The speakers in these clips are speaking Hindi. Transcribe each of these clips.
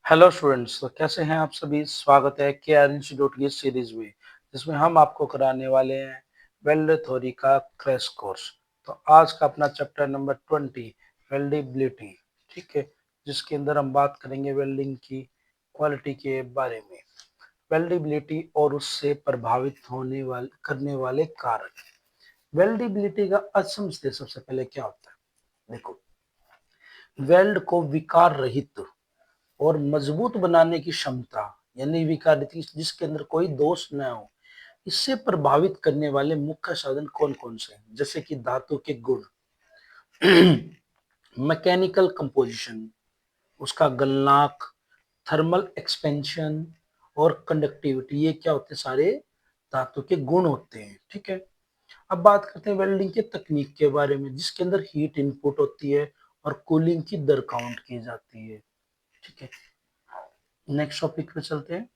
हेलो स्टूडेंट्स, तो कैसे हैं आप सभी। स्वागत है के आर इंस्टीट्यूट की सीरीज में, जिसमें हम आपको कराने वाले हैं वेल्ड थ्योरी का क्रैश कोर्स। तो आज का अपना चैप्टर नंबर 20 वेल्डेबिलिटी, ठीक है, जिसके अंदर हम बात करेंगे वेल्डिंग की क्वालिटी के बारे में, वेल्डेबिलिटी और उससे प्रभावित होने वाले करने वाले कारक। वेल्डेबिलिटी का अर्थ समझते हैं। सबसे पहले क्या होता है, देखो, वेल्ड को विकार रहित और मजबूत बनाने की क्षमता, यानी विकारिता, जिसके अंदर कोई दोष न हो, इससे प्रभावित करने वाले मुख्य साधन कौन कौन से हैं, जैसे कि धातु के गुण, मैकेनिकल कंपोजिशन, उसका गलनांक, थर्मल एक्सपेंशन और कंडक्टिविटी। ये क्या होते हैं, सारे धातु के गुण होते हैं, ठीक है। अब बात करते हैं वेल्डिंग के तकनीक के बारे में, जिसके अंदर हीट इनपुट होती है और कूलिंग की दर काउंट की जाती है, ठीक है। नेक्स्ट टॉपिक पे चलते हैं,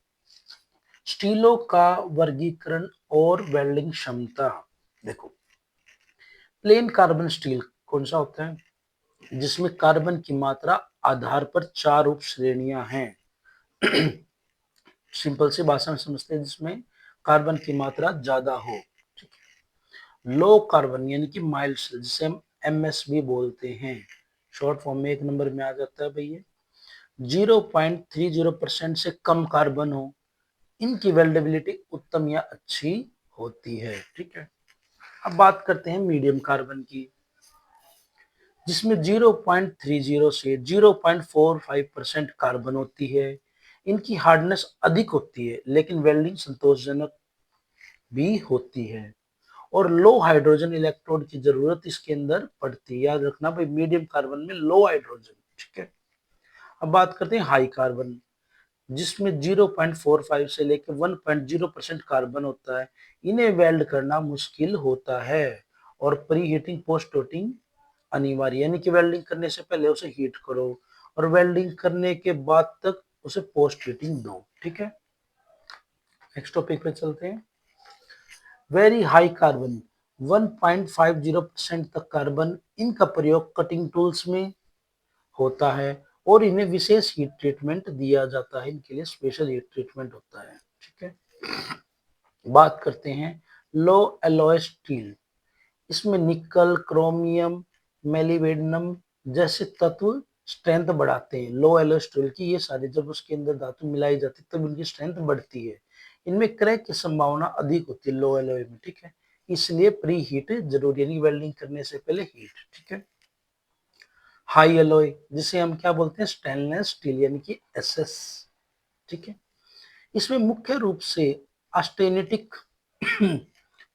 स्टीलों का वर्गीकरण और वेल्डिंग क्षमता। देखो, प्लेन कार्बन स्टील कौन सा होता है, जिसमें कार्बन की मात्रा आधार पर 4 उप श्रेणियां हैं। सिंपल सी भाषा में समझते हैं, जिसमें कार्बन की मात्रा ज्यादा हो। लो कार्बन यानी कि माइल्ड स्टील, जिसे हम एमएसबी बोलते हैं, शॉर्ट फॉर्म में 1 नंबर में आ जाता है भैया। 0.30% से कम कार्बन हो, इनकी वेल्डेबिलिटी उत्तम या अच्छी होती है, ठीक है। अब बात करते हैं मीडियम कार्बन की, जिसमें 0.30 से 0.45% कार्बन होती है। इनकी हार्डनेस अधिक होती है, लेकिन वेल्डिंग संतोषजनक भी होती है। और लो हाइड्रोजन इलेक्ट्रोड की जरूरत इसके अंदर पड़ती है। याद रखना भाई, मीडियम कार्बन में लो हाइड्रोजन, ठीक है। अब बात करते हैं हाई कार्बन, जिसमें 0.45 से लेकर 1.0% कार्बन होता है। इन्हें वेल्ड करना मुश्किल होता है और प्री हीटिंग पोस्ट हीटिंग अनिवार्य, यानी कि वेल्डिंग करने से पहले उसे हीट करो और वेल्डिंग करने के बाद तक उसे पोस्ट हीटिंग दो, ठीक है। नेक्स्ट टॉपिक पे चलते हैं, वेरी हाई कार्बन, 1.50% तक कार्बन। इनका प्रयोग कटिंग टूल्स में होता है और इन्हें विशेष हीट ट्रीटमेंट दिया जाता है। इनके लिए स्पेशल हीट ट्रीटमेंट होता है, ठीक है। बात करते हैं लो एलॉय स्टील, इसमें निकल, क्रोमियम, मेलिबेडनम जैसे तत्व स्ट्रेंथ बढ़ाते हैं। लो एलॉय स्टील की ये सारी जब उसके अंदर धातु मिलाई जाती है तब इनकी स्ट्रेंथ बढ़ती है। इनमें क्रैक की संभावना अधिक होती है लो एलॉय में, ठीक है। इसलिए प्री हीट जरूरी है, वेल्डिंग करने से पहले हीट, ठीक है। हाई एलॉय, जिसे हम क्या बोलते हैं, स्टेनलेस स्टील, यानी कि एसएस, ठीक है। इसमें मुख्य रूप से ऑस्टेनिटिक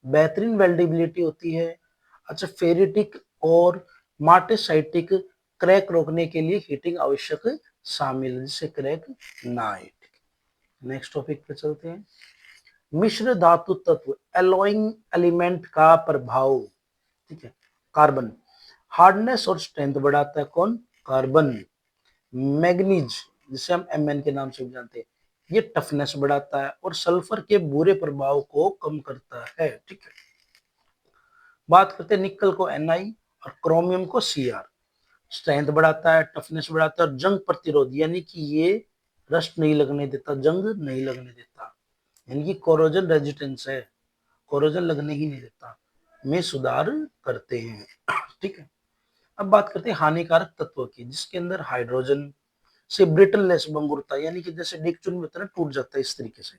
बेहतरीन वेल्डेबिलिटी होती है। अच्छा, फेरिटिक और मार्टेसाइटिक क्रैक रोकने के लिए हीटिंग आवश्यक शामिल है, जिससे क्रैक ना आए। नेक्स्ट टॉपिक पे चलते हैं, मिश्र धातु तत्व एलोइंग एलिमेंट का प्रभाव, ठीक है। कार्बन हार्डनेस और स्ट्रेंथ बढ़ाता है, कौन, कार्बन। मैग्नीज, जिसे हम Mn के नाम से भी जानते हैं, ये टफनेस बढ़ाता है और सल्फर के बुरे प्रभाव को कम करता है, ठीक है। बात करते हैं निकल को Ni और क्रोमियम को Cr, स्ट्रेंथ बढ़ाता है, टफनेस बढ़ाता है और जंग प्रतिरोध, यानी कि ये रस्ट नहीं लगने देता, जंग नहीं लगने देता, यानी कि कोरोजन रेजिस्टेंस है, कोरोजन लगने ही नहीं देता, में सुधार करते हैं, ठीक है। अब बात करते हैं हानिकारक तत्वों की, जिसके अंदर हाइड्रोजन से ब्रिटलनेस, भंगुरता, यानी कि जैसे डिकचुन में तरह टूट जाता है इस तरीके से,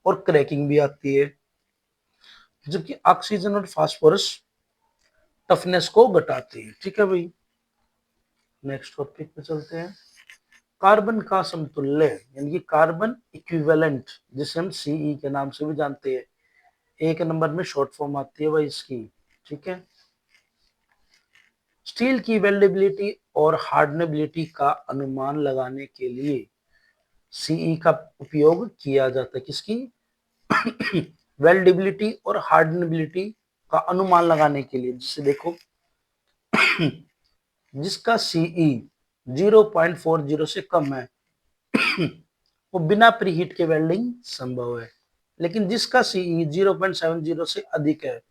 और क्रैकिंग भी आती है। जबकि ऑक्सीजन और फास्फोरस टफनेस को घटाते हैं, ठीक है भाई। नेक्स्ट टॉपिक पे चलते हैं, कार्बन का समतुल्य, यानी कि कार्बन इक्विवेलेंट, जिसे हम सीई के नाम से भी जानते हैं। 1 नंबर में शॉर्ट फॉर्म आती है भाई इसकी, ठीक है। स्टील की वेल्डेबिलिटी और हार्डनेबिलिटी का अनुमान लगाने के लिए सीई का उपयोग किया जाता है, किसकी, वेल्डेबिलिटी और हार्डनेबिलिटी का अनुमान लगाने के लिए। जिससे देखो, जिसका सीई 0.40 से कम है वो बिना प्रीहीट के वेल्डिंग संभव है, लेकिन जिसका सीई 0.70 से अधिक है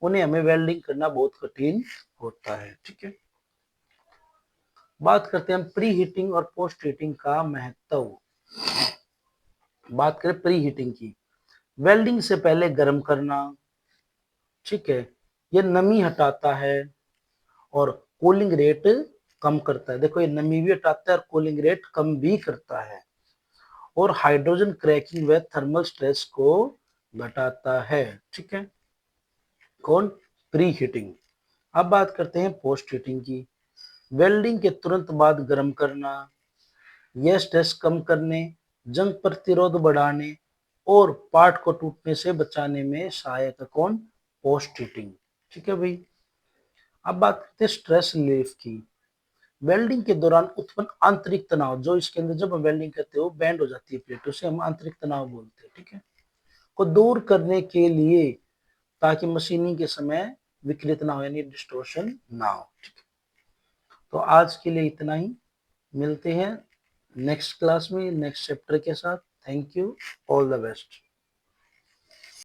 उन्हें हमें वेल्डिंग करना बहुत कठिन होता है, ठीक है। बात करते हैं हम प्री हीटिंग और पोस्ट हीटिंग का महत्व। बात करें प्री हीटिंग की, वेल्डिंग से पहले गर्म करना, ठीक है, ये नमी हटाता है और कूलिंग रेट कम करता है। देखो ये नमी भी हटाता है और कूलिंग रेट कम भी करता है, और हाइड्रोजन क्रैकिंग व थर्मल स्ट्रेस को घटाता है, ठीक है। कौन? Pre heating. अब बात करते हैं पोस्ट हीटिंग की, वेल्डिंग के तुरंत बाद गर्म करना, यह स्ट्रेस कम करने, जंग प्रतिरोध बढ़ाने और पार्ट को टूटने से बचाने में सहायक है। कौन? पोस्ट हीटिंग, ठीक है भाई। अब बात करते हैं स्ट्रेस रिलीफ की, वेल्डिंग के दौरान उत्पन्न आंतरिक तनाव, जो इसके अंदर जब हम वेल्डिंग करते हो बैंड हो जाती है प्लेट, उसे हम आंतरिक तनाव बोलते हैं, ठीक है, को दूर करने के लिए, ताकि मशीनिंग के समय विकृत ना हो, यानी डिस्टोर्शन ना हो, ठीक है। तो आज के लिए इतना ही, मिलते हैं नेक्स्ट क्लास में नेक्स्ट चैप्टर के साथ। Thank you, all the best.